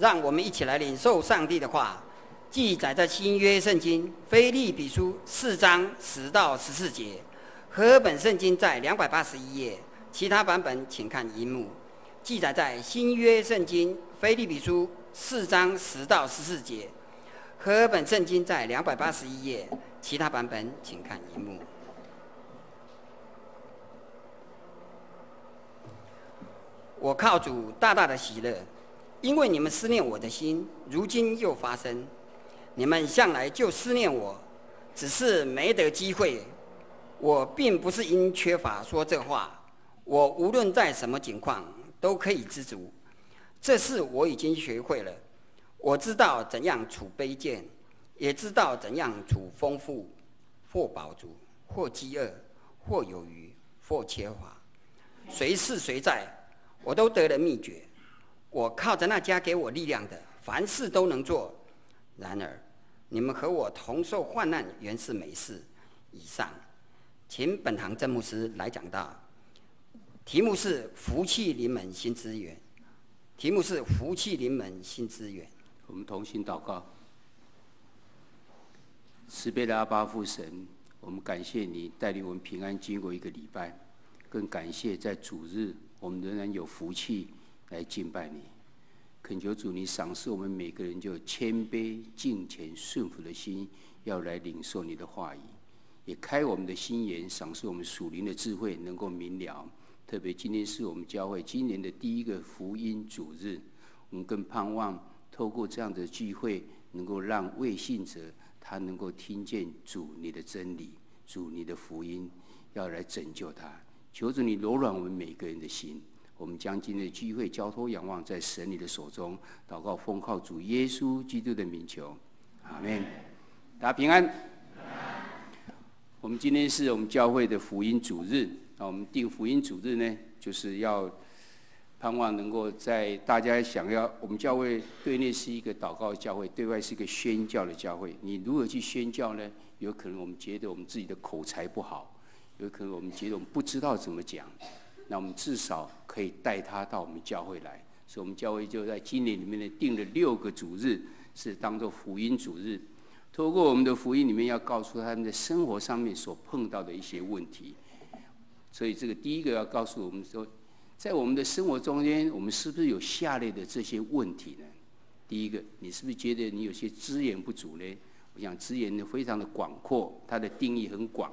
让我们一起来领受上帝的话，记载在新约圣经腓立比书4章10到14节。和本圣经在281页，其他版本请看荧幕。记载在新约圣经腓立比书4章10到14节。和本圣经在281页，其他版本请看荧幕。我靠主大大的喜乐，因为你们思念我的心，如今又发生。你们向来就思念我，只是没得机会。我并不是因缺乏说这话，我无论在什么境况都可以知足。这事我已经学会了。我知道怎样处卑贱，也知道怎样处丰富，或饱足，或饥饿，或有余，或缺乏。随是随在，我都得了秘诀。我靠着那加给我力量的，凡事都能做。然而，你们和我同受患难，原是美事。以上，请本堂郑牧师来讲道。题目是福气临门新资源。题目是福气临门新资源。我们同心祷告。慈悲的阿爸父神，我们感谢你带领我们平安经过一个礼拜，更感谢在主日我们仍然有福气来敬拜你。恳求主你赏赐我们每个人就谦卑敬虔顺服的心，要来领受你的话语，也开我们的心眼，赏赐我们属灵的智慧，能够明了。特别今天是我们教会今年的第一个福音主日，我们更盼望透过这样的聚会，能够让未信者他能够听见主你的真理，主你的福音，要来拯救他。求主你柔软我们每个人的心。我们将今天的聚会交托仰望在神你的手中，祷告奉靠主耶稣基督的名求，阿们。大家平安。我们今天是我们教会的福音主日，我们定福音主日呢，就是要盼望能够在大家想要，我们教会对内是一个祷告教会，对外是一个宣教的教会。你如何去宣教呢？有可能我们觉得我们自己的口才不好，有可能我们觉得我们不知道怎么讲。那我们至少可以带他到我们教会来，所以我们教会就在今年里面呢定了6个主日，是当作福音主日。透过我们的福音里面，要告诉他们在生活上面所碰到的一些问题。所以这个第一个要告诉我们说，在我们的生活中间，我们是不是有下列的这些问题呢？第一个，你是不是觉得你有些资源不足呢？我想资源呢非常的广阔，它的定义很广，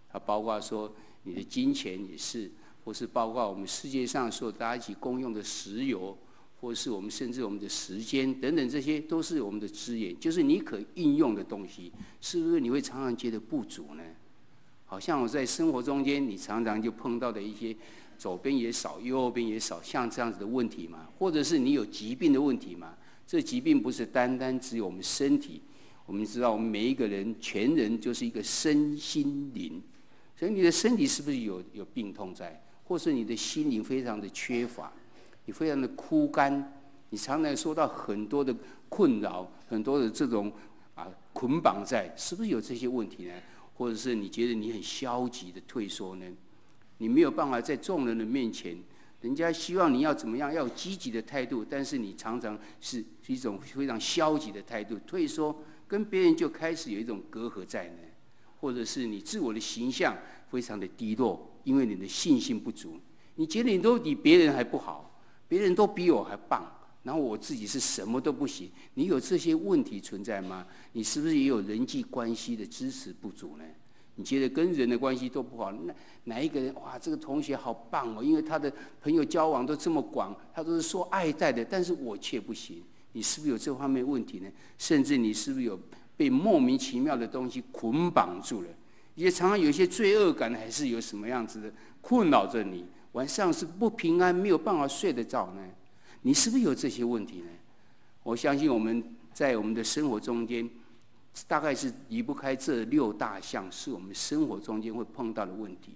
它包括说你的金钱也是。或是包括我们世界上所有大家一起共用的石油，或是我们甚至我们的时间等等，这些都是我们的资源，就是你可应用的东西，是不是你会常常觉得不足呢？好像我在生活中间，你常常就碰到的一些左边也少，右边也少，像这样子的问题嘛，或者是你有疾病的问题嘛？这疾病不是单单只有我们身体，我们知道我们每一个人全人就是一个身心灵，所以你的身体是不是有病痛在？或是你的心灵非常的缺乏，你非常的枯干，你常常受到很多的困扰，很多的这种捆绑在，是不是有这些问题呢？或者是你觉得你很消极的退缩呢？你没有办法在众人的面前，人家希望你要怎么样，要有积极的态度，但是你常常是一种非常消极的态度，退缩，跟别人就开始有一种隔阂在呢？或者是你自我的形象非常的低落，因为你的信心不足，你觉得你都比别人还不好，别人都比我还棒，然后我自己是什么都不行。你有这些问题存在吗？你是不是也有人际关系的支持不足呢？你觉得跟人的关系都不好，哪一个人哇，这个同学好棒哦，因为他的朋友交往都这么广，他都是受爱戴的，但是我却不行。你是不是有这方面问题呢？甚至你是不是有被莫名其妙的东西捆绑住了？也常常有一些罪恶感，还是有什么样子的困扰着你？晚上是不平安，没有办法睡得着呢？你是不是有这些问题呢？我相信我们在我们的生活中间，大概是离不开这6大项，是我们生活中间会碰到的问题。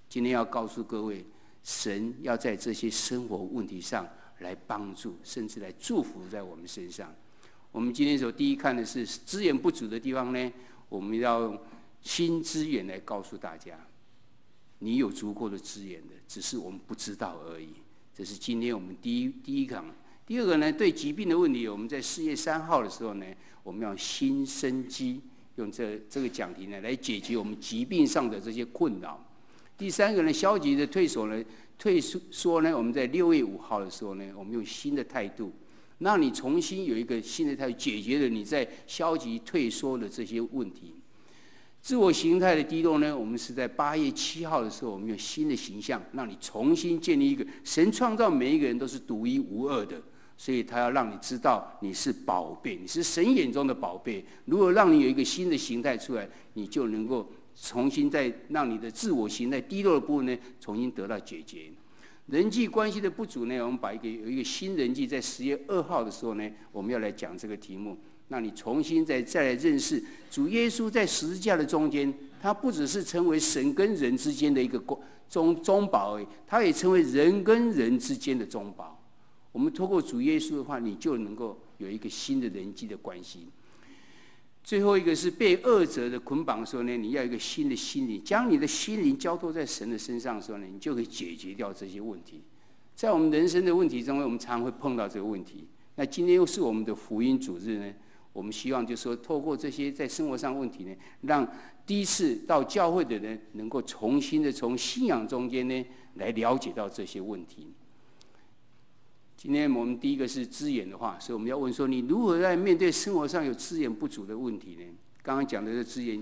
今天要告诉各位，神要在这些生活问题上来帮助，甚至来祝福在我们身上。我们今天所第一看的是资源不足的地方呢，我们要用新资源来告诉大家，你有足够的资源的，只是我们不知道而已。这是今天我们第一堂第二个呢，对疾病的问题，我们在4月3号的时候呢，我们要新生机，用这个讲题呢来解决我们疾病上的这些困扰。第三个呢，消极的退缩呢，我们在6月5号的时候呢，我们用新的态度，让你重新有一个新的态度，解决了你在消极退缩的这些问题。自我形态的低落呢，我们是在8月7号的时候，我们用新的形象，让你重新建立一个神创造每一个人都是独一无二的，所以他要让你知道你是宝贝，你是神眼中的宝贝。如果让你有一个新的形态出来，你就能够重新再让你的自我形态低落的部分呢，重新得到解决。人际关系的不足呢，我们有一个新人际，在10月2号的时候呢，我们要来讲这个题目。让你重新再来认识主耶稣在十字架的中间，他不只是成为神跟人之间的一个中保而已，他也成为人跟人之间的中保。我们透过主耶稣的话，你就能够有一个新的人际的关系。最后一个是被恶者的捆绑的时候呢，你要有一个新的心灵，将你的心灵交托在神的身上的时候呢，你就可以解决掉这些问题。在我们人生的问题中，我们常常会碰到这个问题。那今天又是我们的福音主日呢，我们希望就是说，透过这些在生活上问题呢，让第一次到教会的人能够重新的从信仰中间呢来了解到这些问题。今天我们第一个是资源的话，所以我们要问说，你如何在面对生活上有资源不足的问题呢？刚刚讲的这资源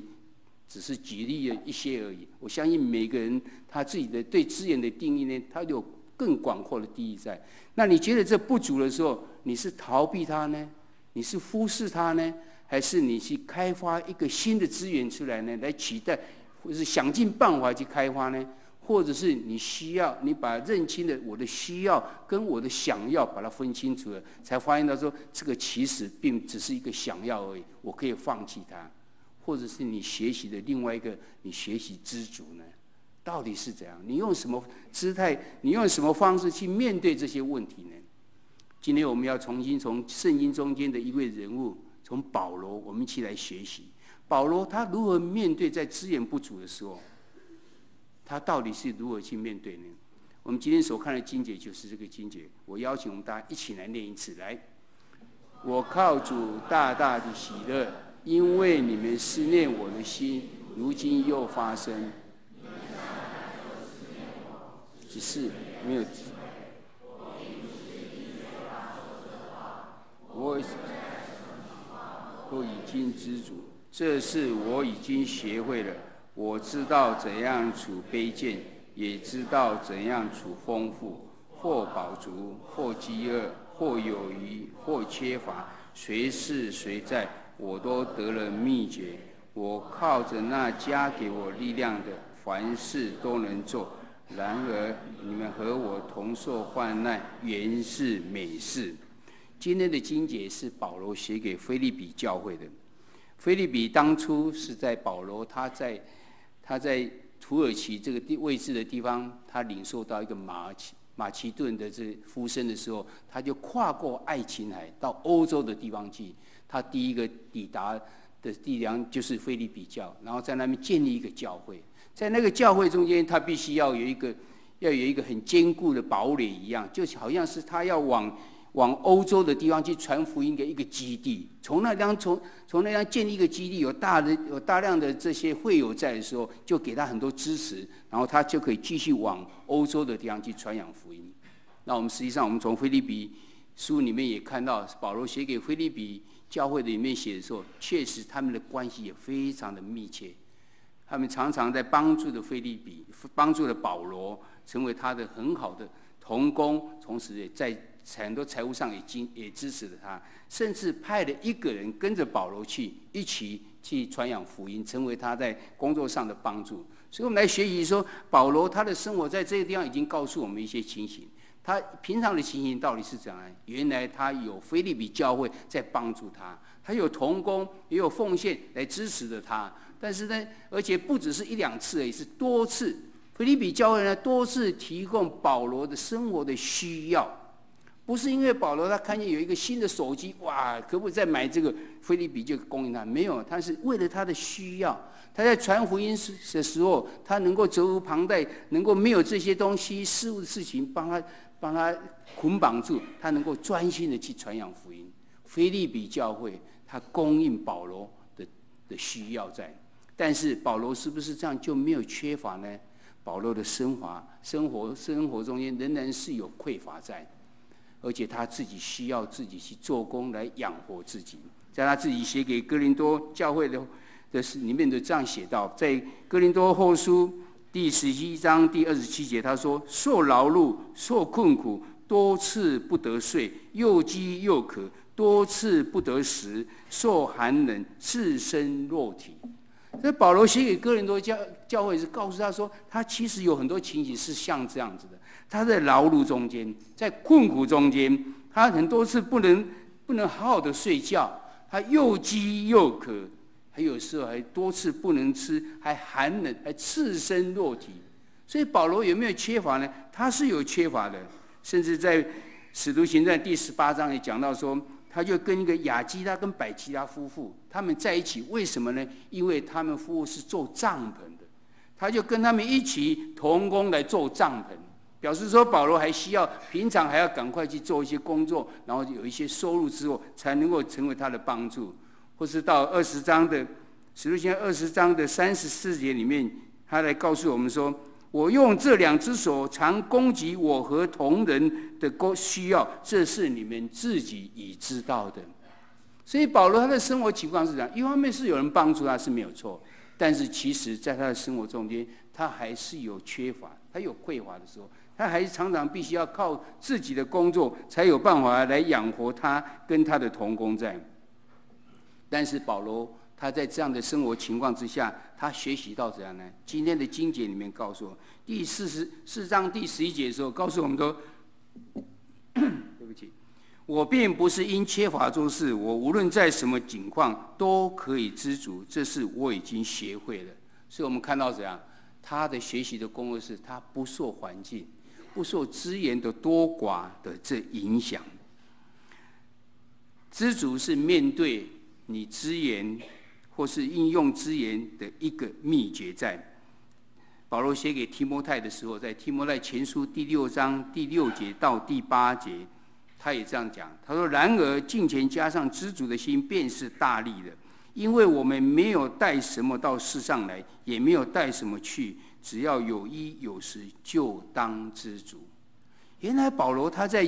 只是举例了一些而已。我相信每个人他自己的对资源的定义呢，他有更广阔的定义在。那你觉得这不足的时候，你是逃避它呢？你是忽视它呢，还是你去开发一个新的资源出来呢，来取代，或者是想尽办法去开发呢？或者是你把认清的我的需要跟我的想要把它分清楚了，才发现到说这个其实并只是一个想要而已，我可以放弃它。或者是你学习的另外一个，你学习知足呢？到底是怎样？你用什么姿态？你用什么方式去面对这些问题呢？今天我们要重新从圣经中间的一位人物，从保罗，我们一起来学习保罗他如何面对在资源不足的时候，他到底是如何去面对呢？我们今天所看的经节就是这个经节，我邀请我们大家一起来念一次。来，我靠主大大的喜乐，因为你们思念我的心，如今又发生，只是没有。我已经知足，这事我已经学会了。我知道怎样处卑贱，也知道怎样处丰富，或饱足，或饥饿，或有余，或缺乏，随是随在，我都得了秘诀。我靠着那加给我力量的，凡事都能做。然而你们和我同受患难，原是美事。今天的经节是保罗写给腓立比教会的。腓立比当初是在保罗他在土耳其这个位置的地方，他领受到一个马其顿的这呼声的时候，他就跨过爱琴海到欧洲的地方去。他第一个抵达的地方就是腓立比教，然后在那边建立一个教会。在那个教会中间，他必须要有一个很坚固的堡垒一样，就好像是他要往欧洲的地方去传福音的一个基地。从那样建立一个基地，有大量的这些会友在的时候，就给他很多支持，然后他就可以继续往欧洲的地方去传扬福音。那我们实际上，我们从腓立比书里面也看到，保罗写给腓立比教会的里面写的时候，确实他们的关系也非常的密切。他们常常在帮助了保罗，成为他的很好的同工，同时也在很多财务上也支持了他，甚至派了一个人跟着保罗一起去传扬福音，成为他在工作上的帮助。所以我们来学习说，保罗他的生活在这个地方已经告诉我们一些情形。他平常的情形到底是怎样？原来他有腓立比教会在帮助他，他有同工，也有奉献来支持着他。但是呢，而且不只是一两次而已，是多次。腓立比教会呢多次提供保罗的生活的需要，不是因为保罗他看见有一个新的手机，哇，可不可以再买这个？腓立比就供应他，没有，他是为了他的需要。他在传福音的时候，他能够责无旁贷，能够没有这些东西事物的事情帮他捆绑住，他能够专心的去传扬福音。腓立比教会他供应保罗的需要在，但是保罗是不是这样就没有缺乏呢？保罗的生活中间仍然是有匮乏在，而且他自己需要自己去做工来养活自己。在他自己写给哥林多教会的里面的这样写道，在哥林多后书第11章第27节，他说：受劳碌，受困苦，多次不得睡，又饥又渴，多次不得食，受寒冷，赤身肉体。所以保罗写给哥林多教会是告诉他说，他其实有很多情形是像这样子的。他在劳碌中间，在困苦中间，他很多次不能好好的睡觉，他又饥又渴，还有时候还多次不能吃，还寒冷，还赤身肉体。所以保罗有没有缺乏呢？他是有缺乏的。甚至在使徒行传第18章也讲到说，他就跟一个亚基拉跟百基拉夫妇他们在一起，为什么呢？因为他们夫妇是做帐篷的，他就跟他们一起同工来做帐篷，表示说保罗还需要平常还要赶快去做一些工作，然后有一些收入之后才能够成为他的帮助。或是到20章的使徒行传20章的34节里面，他来告诉我们说，我用这2只手常供给我和同人的需要，这是你们自己已知道的。所以保罗他的生活情况是这样，一方面是有人帮助他是没有错，但是其实在他的生活中间，他还是有缺乏，他有匮乏的时候，他还是常常必须要靠自己的工作才有办法来养活他跟他的同工在。但是保罗他在这样的生活情况之下，他学习到怎样呢？今天的经节里面告诉我，第44章第11节的时候告诉我们说，对不起，我并不是因缺乏做事，我无论在什么境况都可以知足，这是我已经学会了。所以我们看到怎样，他的学习的功课是他不受环境、不受资源的多寡的这影响。知足是面对你资源或是应用资源的一个秘诀在。保罗写给提摩太的时候，在提摩太前书第6章第6节到第8节，他也这样讲，他说：然而敬虔加上知足的心，便是大利的，因为我们没有带什么到世上来，也没有带什么去，只要有衣有食，就当知足。原来保罗他在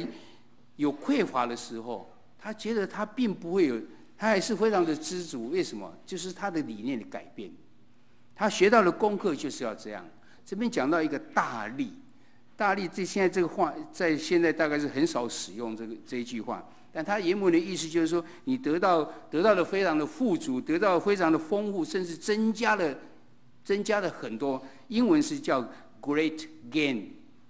有匮乏的时候，他觉得他并不会有，他还是非常的知足。为什么？就是他的理念的改变，他学到的功课就是要这样。这边讲到一个大利，大利现在这个话在现在大概是很少使用这一句话，但他原文的意思就是说，你得到的非常的富足，得到的非常的丰富，甚至增加了很多。英文是叫 great gain。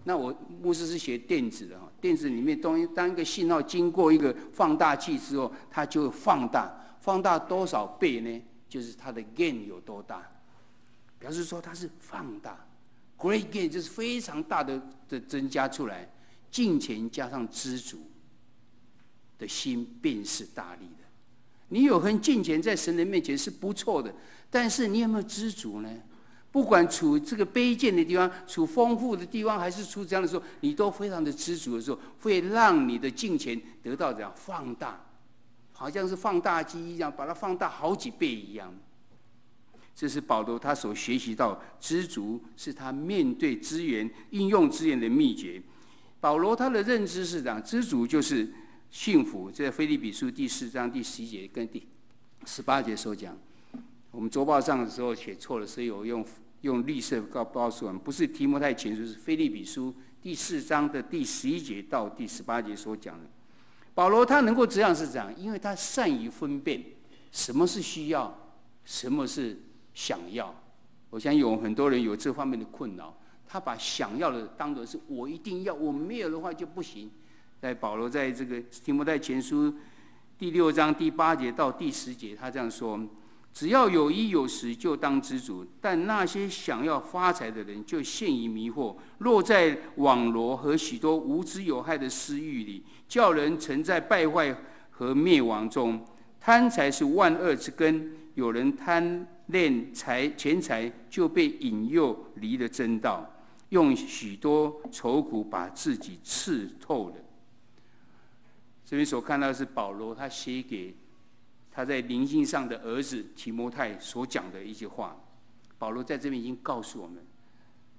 那我牧师是学电子的，电子里面当一个信号经过一个放大器之后，它就会放大多少倍呢？就是它的 gain 有多大，表示说它是放大。Great gain 就是非常大的增加出来，敬虔加上知足的心，便是大利的。你有很敬虔在神的面前是不错的，但是你有没有知足呢？不管处这个卑贱的地方，处丰富的地方，还是处这样的时候，你都非常的知足的时候，会让你的敬虔得到这样放大，好像是放大机一样，把它放大好几倍一样。这是保罗他所学习到，知足是他面对资源、应用资源的秘诀。保罗他的认知是这样，知足就是幸福。在腓立比书第4章第11节跟第18节所讲，我们周报上的时候写错了，所以我用绿色告诉我们，不是提摩太前书，是腓立比书第4章的第11节到第18节所讲的。保罗他能够这样是这样，因为他善于分辨什么是需要，什么是想要。我相信有很多人有这方面的困扰，他把想要的当作是我一定要，我没有的话就不行。在保罗在这个提摩太前书第6章第8节到第10节，他这样说：只要有衣有食，就当知足。但那些想要发财的人，就陷于迷惑，落在网罗和许多无知有害的私欲里，叫人沉在败坏和灭亡中。贪财是万恶之根，有人贪恋钱财，就被引诱离了真道，用许多愁苦把自己刺透了。这边所看到的是保罗他写给他在灵性上的儿子提摩太所讲的一些话。保罗在这边已经告诉我们，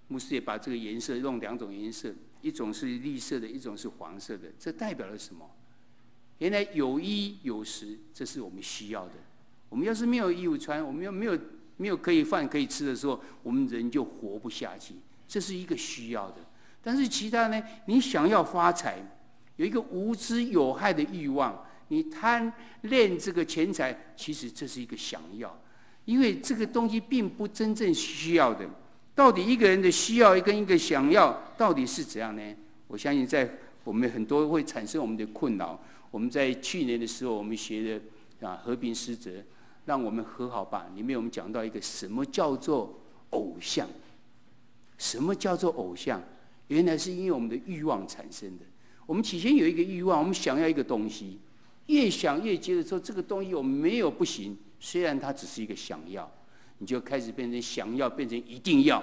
牧师也把这个颜色用2种颜色，一种是绿色的，一种是黄色的。这代表了什么？原来有衣有食，这是我们需要的。我们要是没有衣服穿，我们要没有可以饭可以吃的时候，我们人就活不下去，这是一个需要的。但是其他呢？你想要发财，有一个无知有害的欲望，你贪恋这个钱财，其实这是一个想要，因为这个东西并不真正需要的。到底一个人的需要跟一个想要到底是怎样呢？我相信在我们很多会产生我们的困扰。我们在去年的时候，我们学的和平使者，让我们和好吧。里面我们讲到一个什么叫做偶像？什么叫做偶像？原来是因为我们的欲望产生的。我们起先有一个欲望，我们想要一个东西，越想越觉得说这个东西我没有不行，虽然它只是一个想要，你就开始变成想要，变成一定要，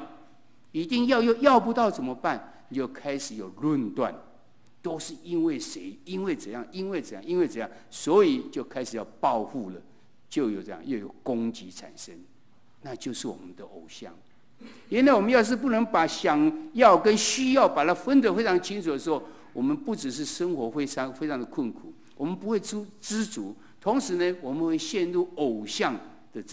一定要又要不到怎么办？你就开始有论断。都是因为谁？因为怎样？因为怎样？因为怎样？所以就开始要报复了，就有这样又有攻击产生，那就是我们的偶像。原来我们要是不能把想要跟需要把它分得非常清楚的时候，我们不只是生活非常的困苦，我们不会知足，同时呢，我们会陷入偶像的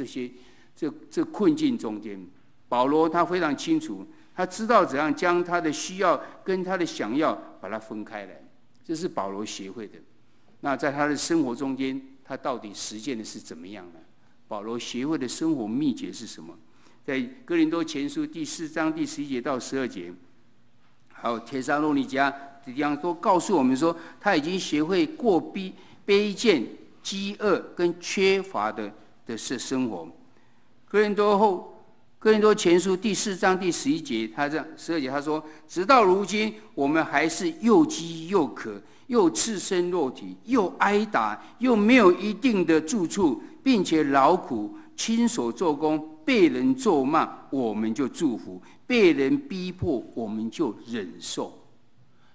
这困境中间。保罗他非常清楚。他知道怎样将他的需要跟他的想要把它分开来，这是保罗学会的。那在他的生活中间，他到底实践的是怎么样呢？保罗学会的生活秘诀是什么？在哥林多前书第4章第11节到12节，还有帖撒罗尼迦这地方都告诉我们说，他已经学会过卑贱、饥饿跟缺乏的生活。哥林多前书第4章第11节，他这样12节他说：“直到如今，我们还是又饥又渴，又赤身裸体，又挨打，又没有一定的住处，并且劳苦，亲手做工，被人咒骂，我们就祝福；被人逼迫，我们就忍受。”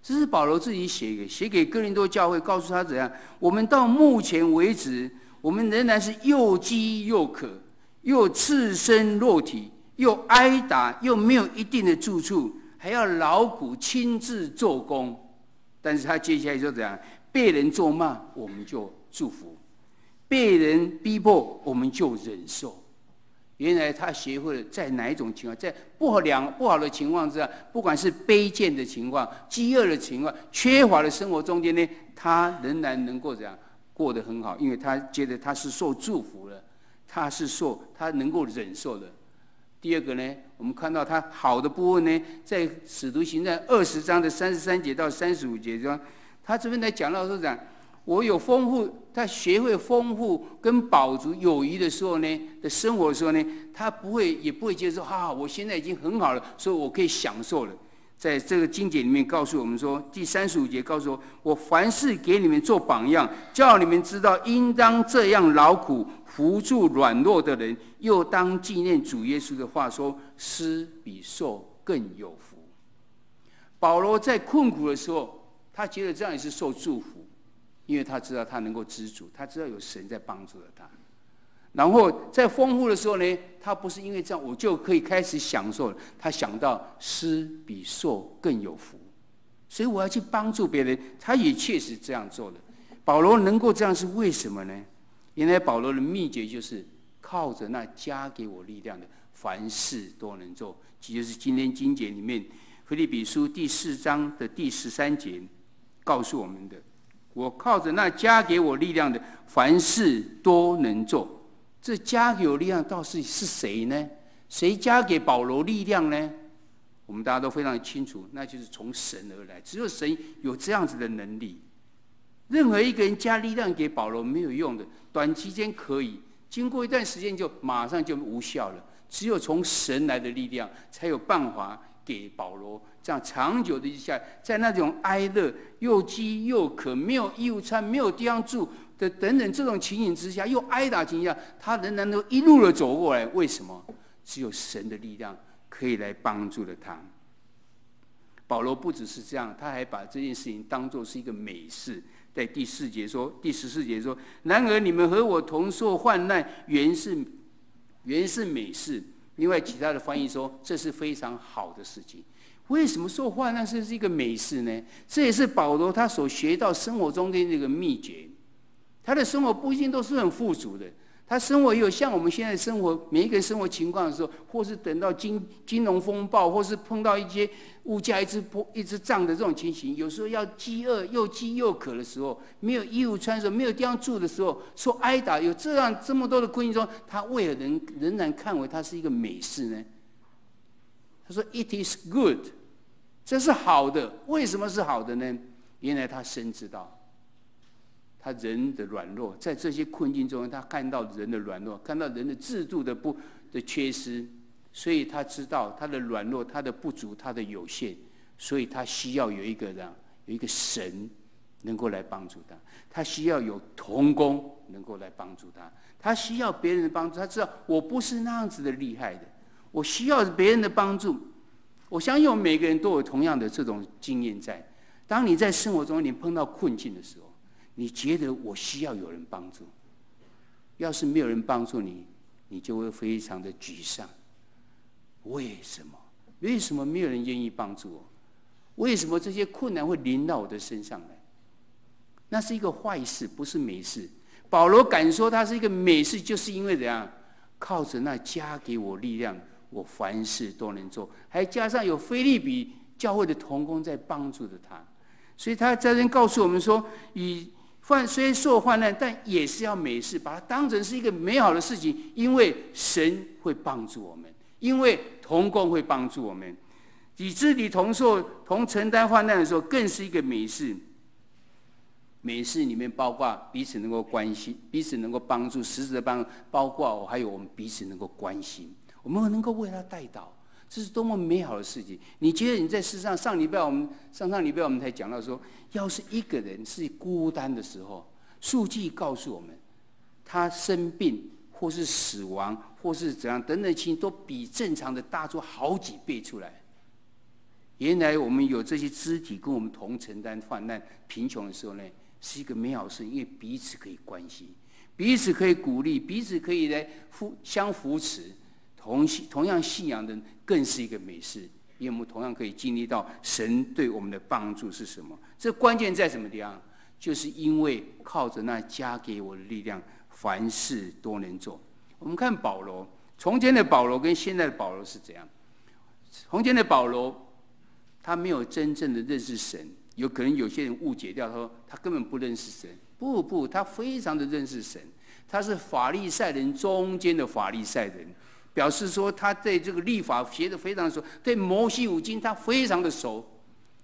这是保罗自己写给哥林多教会，告诉他怎样：我们到目前为止，我们仍然是又饥又渴，又赤身裸体。又挨打，又没有一定的住处，还要劳苦亲自做工。但是他接下来就怎样？被人咒骂，我们就祝福；被人逼迫，我们就忍受。原来他学会了在哪一种情况，在不好的情况之下，不管是卑贱的情况、饥饿的情况、缺乏的生活中间呢，他仍然能够怎样过得很好，因为他觉得他是受祝福了，他能够忍受的。第二个呢，我们看到他好的部分呢，在使徒行传20章的33节到35节中，他这边来讲到说讲，我有丰富，他学会丰富跟饱足有余的时候呢，的生活的时候呢，他也不会觉得说我现在已经很好了，所以我可以享受了。在这个经节里面告诉我们说，第35节告诉我凡事给你们做榜样，叫你们知道应当这样劳苦，扶助软弱的人，又当纪念主耶稣的话说：施比受更有福。保罗在困苦的时候，他觉得这样也是受祝福，因为他知道他能够知足，他知道有神在帮助了他。然后在丰富的时候呢，他不是因为这样我就可以开始享受了，他想到施比受更有福，所以我要去帮助别人，他也确实这样做了。保罗能够这样是为什么呢？原来保罗的秘诀就是靠着那加给我力量的，凡事都能做。这就是今天经节里面腓立比书第4章的第13节告诉我们的：我靠着那加给我力量的，凡事都能做。这加给我力量到底是谁呢？谁加给保罗力量呢？我们大家都非常清楚，那就是从神而来，只有神有这样子的能力。任何一个人加力量给保罗没有用的，短期间可以，经过一段时间就马上就无效了。只有从神来的力量，才有办法给保罗这样长久的下，在那种哀乐、又饥又渴、没有衣物穿、没有地方住的等等这种情形之下，又挨打情况下，他仍然都一路的走过来。为什么？只有神的力量可以来帮助了他。保罗不只是这样，他还把这件事情当作是一个美事。在第14节说：“然而你们和我同受患难，原是美事。”另外其他的翻译说，这是非常好的事情。为什么受患难是一个美事呢？这也是保罗他所学到生活中的这个秘诀。他的生活不一定都是很富足的，他生活也有像我们现在生活每一个人生活情况的时候，或是等到金融风暴，或是碰到一些物价一直涨的这种情形，有时候要饥饿又饥又渴的时候，没有衣物穿的时候，没有地方住的时候，受挨打，有这么多的困境中，他为何仍然看为它是一个美事呢？他说 "It is good"， 这是好的。为什么是好的呢？原来他深知道他人的软弱，在这些困境中，他看到人的软弱，看到人的制度的缺失，所以他知道他的软弱、他的不足、他的有限，所以他需要有一个神能够来帮助他，他需要有同工能够来帮助他，他需要别人的帮助。他知道我不是那样子的厉害的，我需要别人的帮助。我相信我们每个人都有同样的这种经验在。当你在生活中你碰到困境的时候，你觉得我需要有人帮助，要是没有人帮助你，你就会非常的沮丧。为什么？为什么没有人愿意帮助我？为什么这些困难会临到我的身上来？那是一个坏事，不是美事。保罗敢说它是一个美事，就是因为怎样？靠着那加给我力量，我凡事都能做，还加上有腓立比教会的同工在帮助着他。所以他在这告诉我们说，虽受患难，但也是要美事，把它当成是一个美好的事情，因为神会帮助我们，因为同工会帮助我们，以致你同承担患难的时候，更是一个美事。美事里面包括彼此能够关心，彼此能够帮助，实质的帮助，包括还有我们彼此能够关心，我们能够为他代祷。这是多么美好的事情！你觉得你在世上，上礼拜我们才讲到说，要是一个人是孤单的时候，数据告诉我们，他生病或是死亡或是怎样等等情形，都比正常的大出好几倍出来。原来我们有这些肢体跟我们同承担患难、贫穷的时候呢，是一个美好事，因为彼此可以关心，彼此可以鼓励，彼此可以来相扶持。同样信仰的人更是一个美事，因为我们同样可以经历到神对我们的帮助是什么。这关键在什么地方？就是因为靠着那加给我的力量，凡事都能做。我们看保罗，从前的保罗跟现在的保罗是怎样？从前的保罗，他没有真正的认识神，有可能有些人误解掉，他说他根本不认识神。不，他非常的认识神，他是法利赛人中间的法利赛人。表示说他对这个律法学得非常熟，对摩西五经他非常的熟，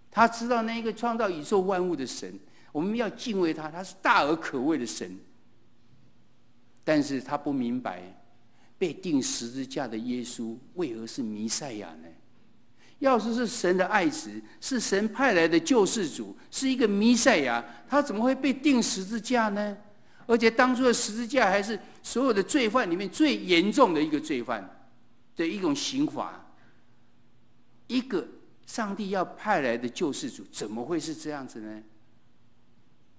他知道那一个创造宇宙万物的神，我们要敬畏他，他是大而可畏的神。但是他不明白，被钉十字架的耶稣为何是弥赛亚呢？要是神的爱子，是神派来的救世主，是一个弥赛亚，他怎么会被钉十字架呢？而且当初的十字架还是所有的罪犯里面最严重的一个罪犯的一种刑罚。一个上帝要派来的救世主，怎么会是这样子呢？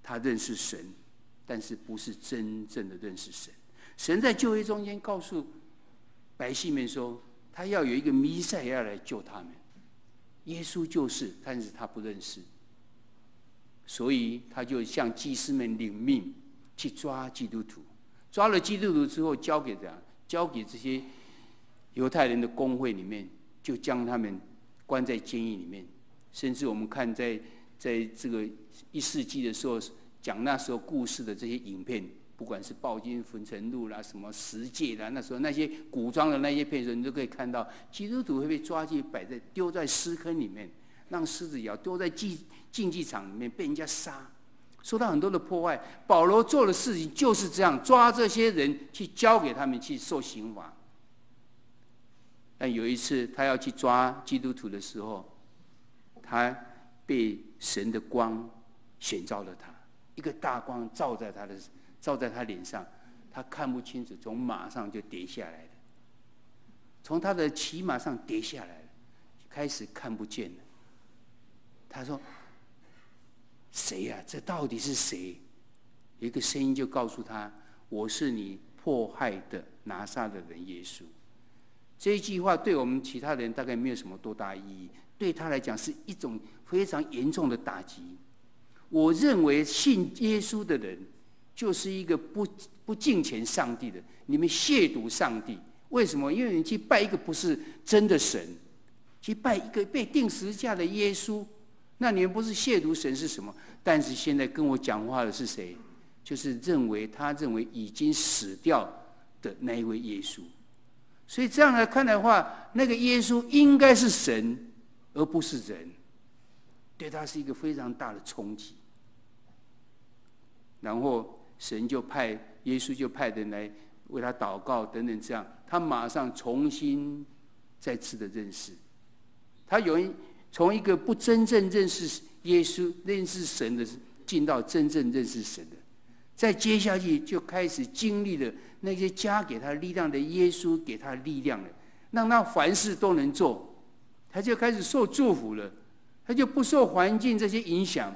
他认识神，但是不是真正的认识神。神在旧约中间告诉百姓们说，他要有一个弥赛亚来救他们。耶稣就是，但是他不认识，所以他就向祭司们领命去抓基督徒，抓了基督徒之后，交给这些犹太人的公会里面，就将他们关在监狱里面。甚至我们看在这个1世纪的时候，讲那时候故事的这些影片，不管是《暴君焚城录》啦、什么十诫啦，那时候那些古装的那些片子，你都可以看到，基督徒会被抓去丢在尸坑里面，让狮子咬，丢在竞技场里面被人家杀。受到很多的破坏。保罗做的事情就是这样，抓这些人去交给他们去受刑罚。但有一次他要去抓基督徒的时候，他被神的光显照了他，一个大光照在他脸上，他看不清楚，从马上就跌下来了，从他的骑马上跌下来了，开始看不见了。他说：“谁呀？这到底是谁？”有一个声音就告诉他：“我是你迫害的拿撒勒人耶稣。”这一句话对我们其他人大概没有什么多大意义，对他来讲是一种非常严重的打击。我认为信耶稣的人就是一个不敬虔上帝的，你们亵渎上帝。为什么？因为你去拜一个不是真的神，去拜一个被钉十字架的耶稣，那你们不是亵渎神是什么？但是现在跟我讲话的是谁？就是他认为已经死掉的那一位耶稣。所以这样来看的话，那个耶稣应该是神，而不是人，对他是一个非常大的冲击。然后耶稣就派人来为他祷告等等，这样他马上重新再次的认识，他从一个不真正认识耶稣、认识神的，进到真正认识神的，再接下去就开始经历了那些加给他力量的耶稣给他力量了，让他凡事都能做，他就开始受祝福了，他就不受环境这些影响，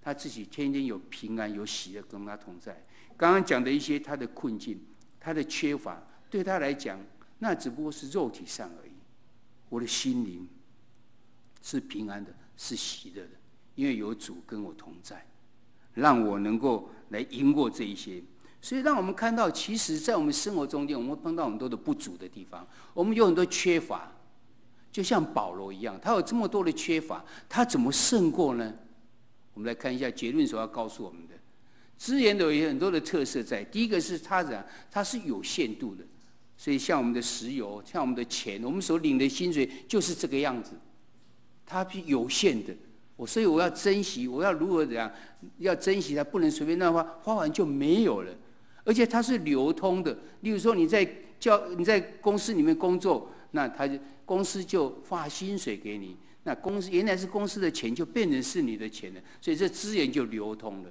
他自己天天有平安有喜乐跟他同在。刚刚讲的一些他的困境他的缺乏，对他来讲那只不过是肉体上而已，我的心灵是平安的，是喜乐的，因为有主跟我同在，让我能够来赢过这一些。所以让我们看到，其实在我们生活中间，我们会碰到很多的不足的地方，我们有很多缺乏，就像保罗一样，他有这么多的缺乏，他怎么胜过呢？我们来看一下结论所要告诉我们的资源有很多的特色在。第一个是它是有限度的，所以像我们的石油，像我们的钱，我们所领的薪水就是这个样子，它是有限的。所以我要珍惜，我要如何怎样？要珍惜它，不能随便乱花，花完就没有了。而且它是流通的，例如说你在公司里面工作，那公司就发薪水给你，那原来是公司的钱就变成是你的钱了，所以这资源就流通了。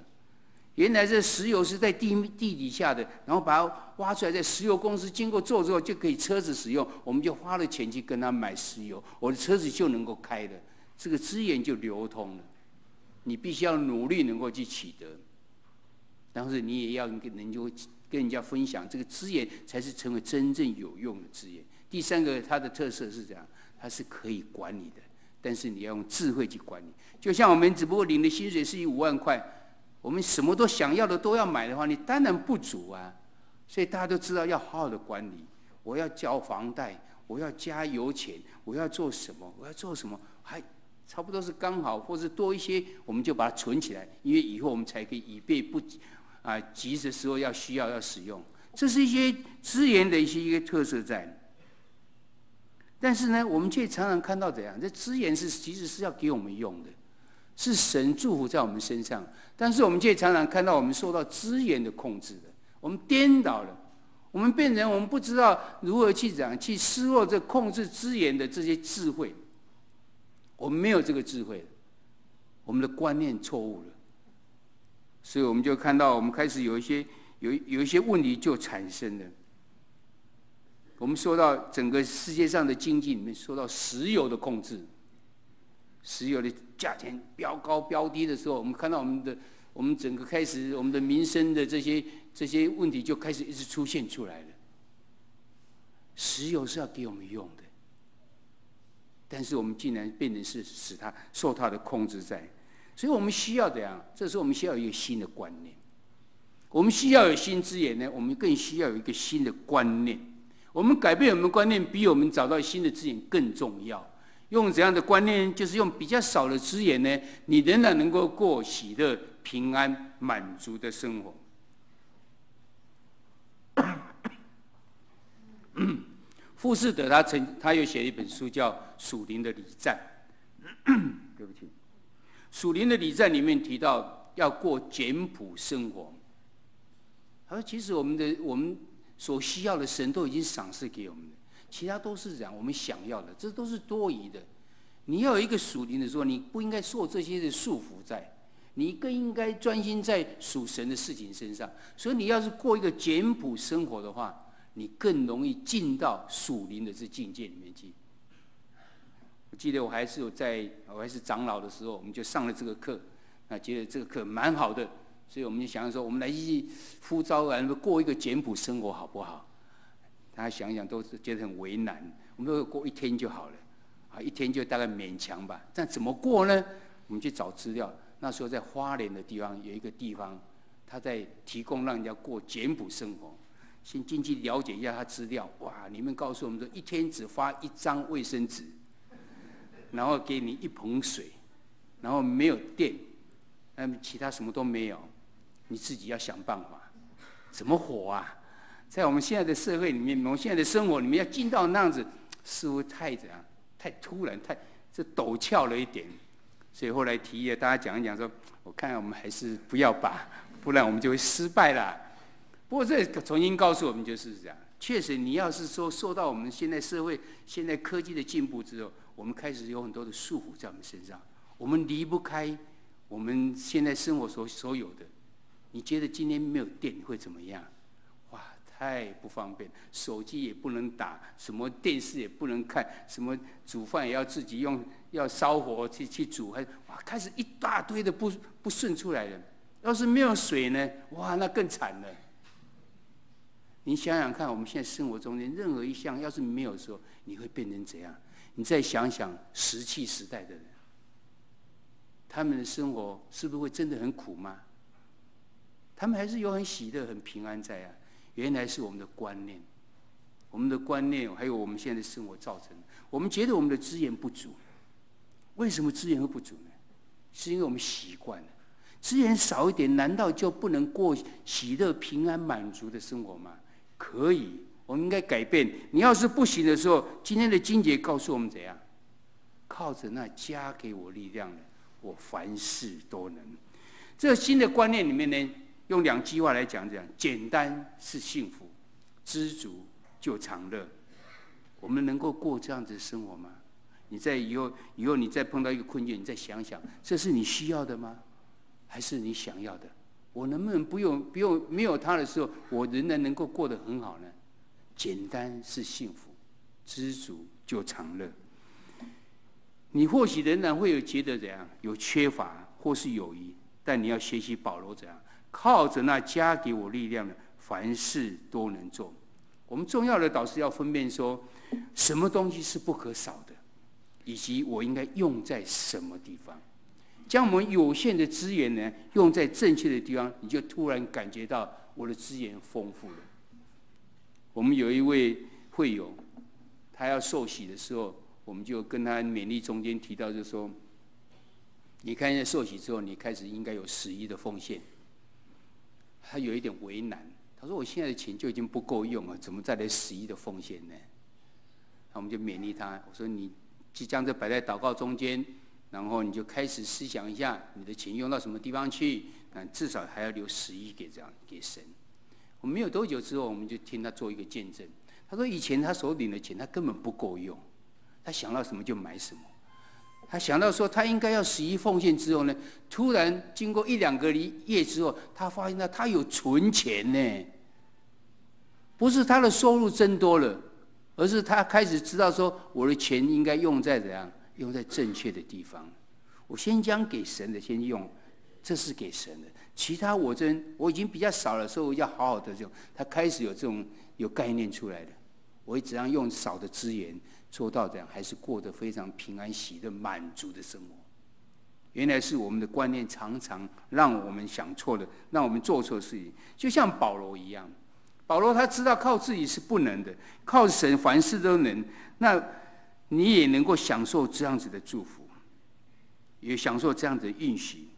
原来这石油是在地底下的，然后把它挖出来，在石油公司经过做之后就可以车子使用，我们就花了钱去跟他买石油，我的车子就能够开了，这个资源就流通了。你必须要努力能够去取得，但是你也要跟人家分享，这个资源才是成为真正有用的资源。第三个，它的特色是这样，它是可以管理的，但是你要用智慧去管理。就像我们只不过领的薪水是5万块，我们什么都想要的都要买的话，你当然不足啊。所以大家都知道要好好的管理，我要交房贷，我要加油钱，我要做什么，还差不多是刚好，或是多一些，我们就把它存起来，因为以后我们才可以以备急的时候要使用。这是一些资源的一些特色在。但是呢，我们却常常看到怎样，这资源其实是要给我们用的，是神祝福在我们身上，但是我们却常常看到我们受到资源的控制的，我们颠倒了，我们变成我们不知道如何去失落这控制资源的这些智慧，我们没有这个智慧了，我们的观念错误了，所以我们就看到我们开始有一些问题就产生了。我们受到整个世界上的经济里面受到石油的控制，石油的价钱飙高飙低的时候，我们看到我们整个开始我们的民生的这些问题就开始一直出现出来了。石油是要给我们用的，但是我们竟然变成是使它受它的控制在，所以我们需要怎样？这时候我们需要有一个新的观念，我们需要有新资源呢，我们更需要有一个新的观念。我们改变我们的观念，比我们找到新的资源更重要。用怎样的观念？就是用比较少的资源呢，你仍然能够过喜乐、平安、满足的生活。富士德他又写了一本书叫《属灵的礼赞》。对不起，《属灵的礼赞》里面提到要过简朴生活。他说，其实我们所需要的神都已经赏赐给我们了，其他都是我们想要的，这都是多余的。你要有一个属灵的时候，你不应该受这些的束缚在，你更应该专心在属神的事情身上。所以你要是过一个简朴生活的话，你更容易进到属灵的这境界里面去。我记得我还是长老的时候，我们就上了这个课，那觉得这个课蛮好的，所以我们就想说，我们来一起呼召过一个简朴生活好不好？大家想一想，都是觉得很为难。我们都过一天就好了。一天就大概勉强吧，但怎么过呢？我们去找资料。那时候在花莲的地方有一个地方，他在提供让人家过简朴生活。先进去了解一下他资料，哇！里面告诉我们说，一天只发1张卫生纸，然后给你1盆水，然后没有电，其他什么都没有，你自己要想办法，怎么活啊？在我们现在的社会里面，我们现在的生活里面，要进到那样子，似乎太突然，这陡峭了一点，所以后来提议大家讲一讲说，我看我们还是不要吧，不然我们就会失败了。不过这重新告诉我们就是这样，确实你要是说受到我们现在社会、现在科技的进步之后，我们开始有很多的束缚在我们身上，我们离不开我们现在生活所有的。你觉得今天没有电会怎么样？太不方便，手机也不能打，什么电视也不能看，什么煮饭也要自己用，要烧火去煮，开始一大堆的不顺出来了。要是没有水呢，那更惨了。你想想看，我们现在生活中间任何一项要是没有的时候，你会变成怎样？你再想想石器时代的人，他们的生活是不是会真的很苦吗？他们还是有很喜乐、很平安在啊。原来是我们的观念，还有我们现在的生活造成的。我们觉得我们的资源不足，为什么资源会不足呢？是因为我们习惯了，资源少一点，难道就不能过喜乐、平安、满足的生活吗？可以，我们应该改变。你要是不行的时候，今天的经节告诉我们怎样？靠着那加给我力量的，我凡事都能。这个新的观念里面呢，用2句话来讲，简单是幸福，知足就常乐。我们能够过这样子的生活吗？你在以后你再碰到一个困境，你再想想，这是你需要的吗？还是你想要的？我能不能不用没有它的时候，我仍然能够过得很好呢？简单是幸福，知足就常乐。你或许仍然会有觉得怎样，有缺乏或是有余，但你要学习保罗怎样。靠着那加给我力量的，凡事都能做。我们重要的导师要分辨说，什么东西是不可少的，以及我应该用在什么地方。将我们有限的资源呢，用在正确的地方，你就突然感觉到我的资源丰富了。我们有一位会友，他要受洗的时候，我们就跟他勉励中间提到，就是说，你看现在受洗之后，你开始应该有10亿的奉献。他有一点为难，他说：“我现在的钱就已经不够用了，怎么再来10亿的奉献呢？”我们就勉励他，我说：“你即将这摆在祷告中间，然后你就开始思想一下，你的钱用到什么地方去？至少还要留10亿给神。”我们没有多久之后，我们就听他做一个见证。他说：“以前他所领的钱，他根本不够用，他想到什么就买什么。”他想到说他应该要10亿奉献之后呢，突然经过1-2个月之后，他发现他有存钱呢。不是他的收入增多了，而是他开始知道说我的钱应该用在怎样，用在正确的地方。我先将给神的先用，这是给神的。其他我已经比较少了，所以我要好好的用。他开始有这种有概念出来的，我怎样用少的资源。做到这样，还是过得非常平安、喜乐、满足的生活。原来是我们的观念常常让我们想错了，让我们做错事情。就像保罗一样，保罗他知道靠自己是不能的，靠神凡事都能。那你也能够享受这样子的祝福，也享受这样子的应许。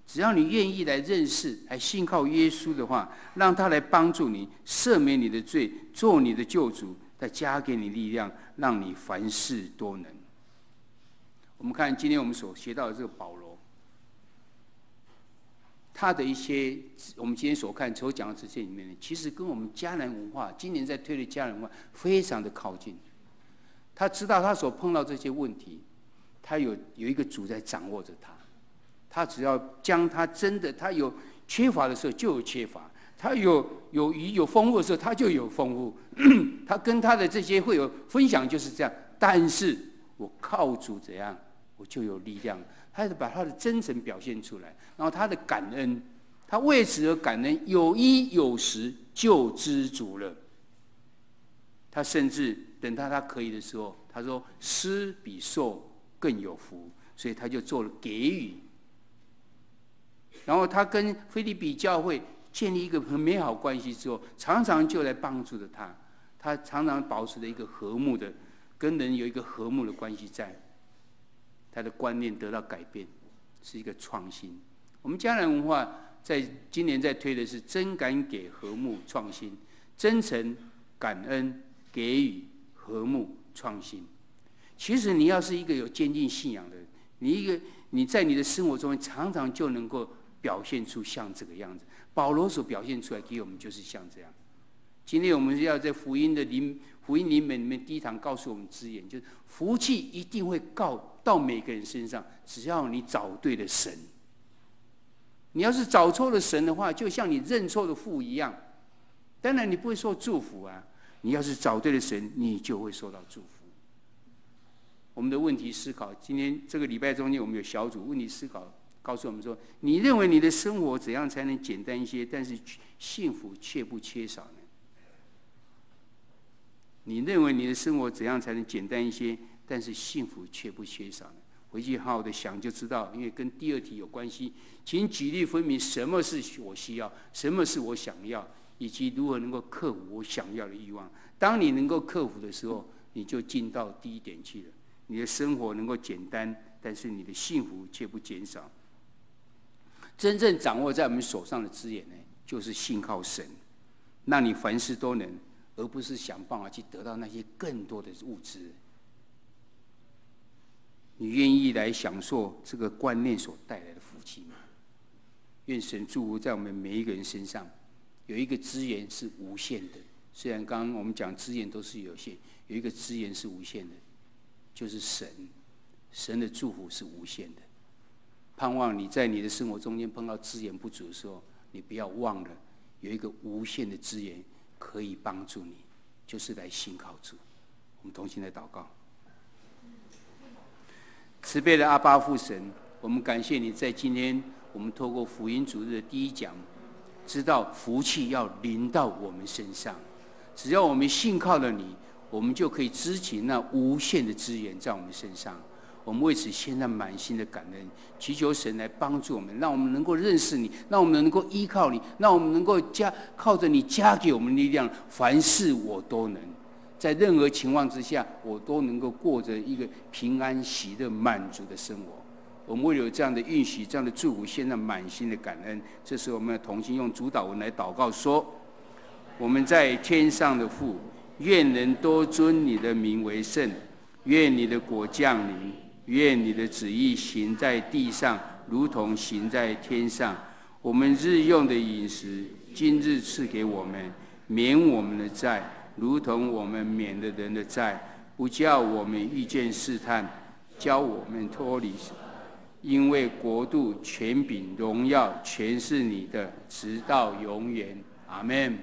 只要你愿意来认识，还信靠耶稣的话，让他来帮助你，赦免你的罪，做你的救主。再加给你力量，让你凡事都能。我们看今天我们所学到的这个保罗，他的一些我们今天所讲的这些里面呢，其实跟我们迦南文化今年在推的迦南文化非常的靠近。他知道他所碰到这些问题，他有一个主在掌握着他，他只要将他真的他有缺乏的时候就有缺乏，他有余有丰富的时候他就有丰富，他跟他的这些会有分享就是这样。但是我靠主怎样，我就有力量。他把他的真诚表现出来，然后他的感恩，他为此而感恩，有衣有食就知足了。他甚至等到他可以的时候，他说施比受更有福，所以他就做了给予。然后他跟腓立比教会建立一个很美好关系之后，常常就来帮助着他，他常常保持着一个和睦的，跟人有一个和睦的关系在。他的观念得到改变，是一个创新。我们迦南文化在今年在推的是真敢给、和睦、创新、真诚、感恩、给予、和睦、创新。其实你要是一个有坚定信仰的人，你在你的生活中常常就能够表现出像这个样子。保罗所表现出来给我们就是像这样。今天我们要在福音灵门里面第一堂告诉我们之言，就是福气一定会到每个人身上，只要你找对了神。你要是找错了神的话，就像你认错了父一样，当然你不会受祝福啊。你要是找对了神，你就会受到祝福。我们的问题思考，今天这个礼拜中间我们有小组问题思考，告诉我们说，你认为你的生活怎样才能简单一些，但是幸福却不缺少呢？你认为你的生活怎样才能简单一些，但是幸福却不缺少呢？回去好好的想就知道，因为跟第二题有关系。请举例分明什么是我需要，什么是我想要，以及如何能够克服我想要的欲望。当你能够克服的时候，你就进到第一点去了。你的生活能够简单，但是你的幸福却不减少。真正掌握在我们手上的资源呢，就是信靠神，让你凡事都能，而不是想办法去得到那些更多的物质。你愿意来享受这个观念所带来的福气吗？愿神祝福在我们每一个人身上，有一个资源是无限的。虽然刚刚我们讲资源都是有限，有一个资源是无限的，就是神。神的祝福是无限的。盼望你在你的生活中间碰到资源不足的时候，你不要忘了有一个无限的资源可以帮助你，就是来信靠主。我们同心来祷告。慈悲的阿爸父神，我们感谢你在今天我们透过福音主日的第一讲，知道福气要临到我们身上。只要我们信靠了你，我们就可以支起那无限的资源在我们身上。我们为此献上满心的感恩，祈求神来帮助我们，让我们能够认识你，让我们能够依靠你，让我们能够靠着你加给我们力量，凡事我都能。在任何情况之下，我都能够过着一个平安、喜乐、满足的生活。我们为了有这样的允许、这样的祝福，献上满心的感恩。这时候，我们要同心用主祷文来祷告说：我们在天上的父，愿人都尊你的名为圣，愿你的国降临，愿你的旨意行在地上，如同行在天上。我们日用的饮食，今日赐给我们，免我们的债，如同我们免了人的债，不叫我们遇见试探，教我们脱离。因为国度、权柄、荣耀，全是你的，直到永远。阿们。